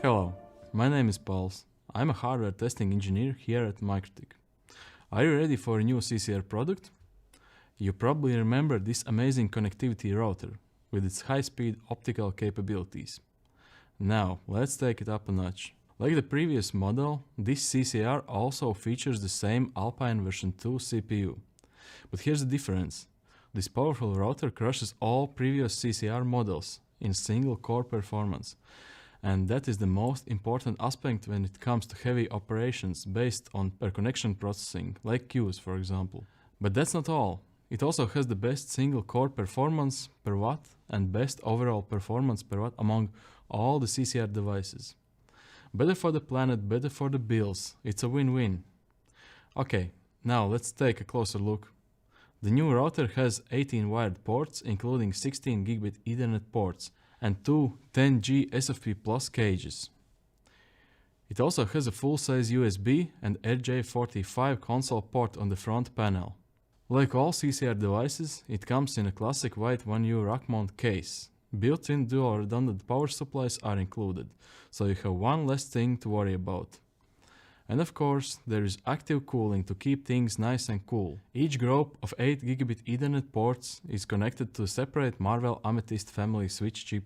Hello, my name is Pauls. I'm a hardware testing engineer here at MikroTik. Are you ready for a new CCR product? You probably remember this amazing connectivity router with its high-speed optical capabilities. Now, let's take it up a notch. Like the previous model, this CCR also features the same Alpine version 2 CPU. But here's the difference. This powerful router crushes all previous CCR models in single core performance. And that is the most important aspect when it comes to heavy operations based on per-connection processing, like queues for example. But that's not all. It also has the best single core performance per watt and best overall performance per watt among all the CCR devices. Better for the planet, better for the bills. It's a win-win. Okay, now let's take a closer look. The new router has 18 wired ports, including 16 gigabit Ethernet ports and two 10G SFP Plus cages. It also has a full-size USB and RJ45 console port on the front panel. Like all CCR devices, it comes in a classic white 1U rack mount case. Built-in dual redundant power supplies are included, so you have one less thing to worry about. And of course, there is active cooling to keep things nice and cool. Each group of 8 gigabit Ethernet ports is connected to a separate Marvell Amethyst family switch chip.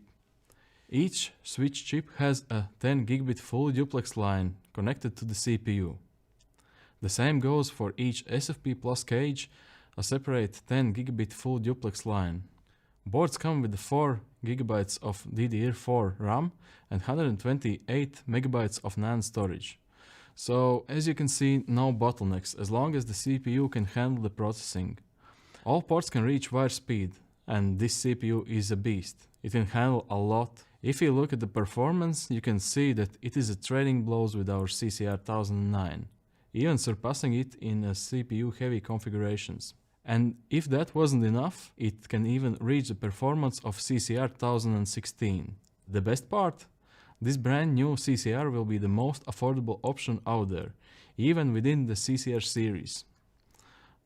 Each switch chip has a 10 gigabit full duplex line connected to the CPU. The same goes for each SFP Plus cage, a separate 10 gigabit full duplex line. Boards come with 4 GB of DDR4 RAM and 128 MB of NAND storage. So, as you can see, no bottlenecks as long as the CPU can handle the processing. All ports can reach wire speed, and this CPU is a beast. It can handle a lot. If you look at the performance, you can see that it is trading blows with our CCR2009, even surpassing it in CPU-heavy configurations. And if that wasn't enough, it can even reach the performance of CCR2016. The best part? This brand new CCR will be the most affordable option out there, even within the CCR series.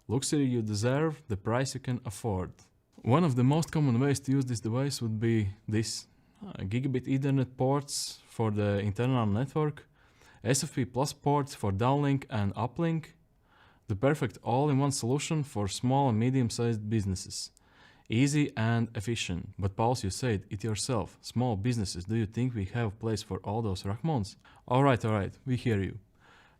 Luxury you deserve, the price you can afford. One of the most common ways to use this device would be this. Gigabit Ethernet ports for the internal network, SFP Plus ports for downlink and uplink, the perfect all-in-one solution for small and medium-sized businesses. Easy and efficient. But Pauls, you said it yourself. Small businesses, do you think we have a place for all those rack mounts? Alright, we hear you.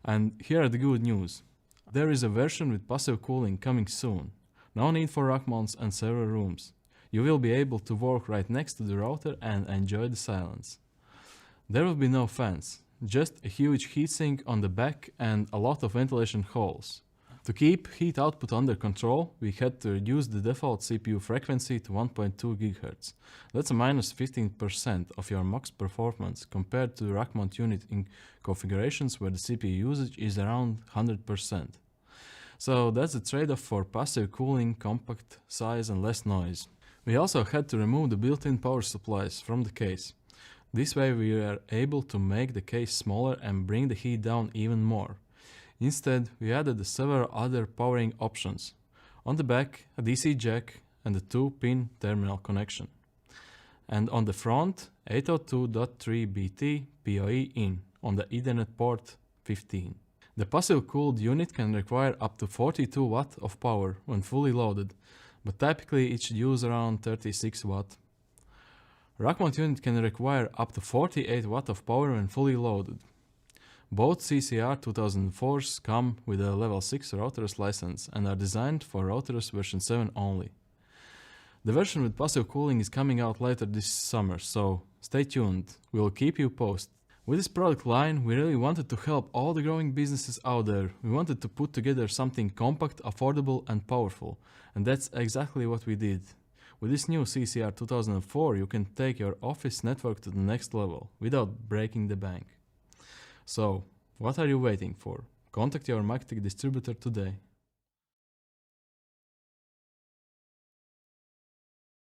And here are the good news. There is a version with passive cooling coming soon. No need for rack mounts and server rooms. You will be able to work right next to the router and enjoy the silence. There will be no fans, just a huge heatsink on the back and a lot of ventilation holes. To keep heat output under control, we had to reduce the default CPU frequency to 1.2 GHz. That's a minus 15% of your max performance compared to the rack mount unit in configurations where the CPU usage is around 100%. So that's a trade-off for passive cooling, compact size and less noise. We also had to remove the built-in power supplies from the case. This way we are able to make the case smaller and bring the heat down even more. Instead, we added several other powering options. On the back, a DC jack and a 2-pin terminal connection. And on the front, 802.3BT PoE in on the Ethernet port 15. The passive cooled unit can require up to 42 Watt of power when fully loaded, but typically it should use around 36 Watt. Rack mount unit can require up to 48 Watt of power when fully loaded. Both CCR2004s come with a level 6 routers license and are designed for routers version 7 only. The version with passive cooling is coming out later this summer, so stay tuned, we will keep you posted. With this product line, we really wanted to help all the growing businesses out there. We wanted to put together something compact, affordable and powerful, and that's exactly what we did. With this new CCR2004, you can take your office network to the next level without breaking the bank. So, what are you waiting for? Contact your MikroTik distributor today.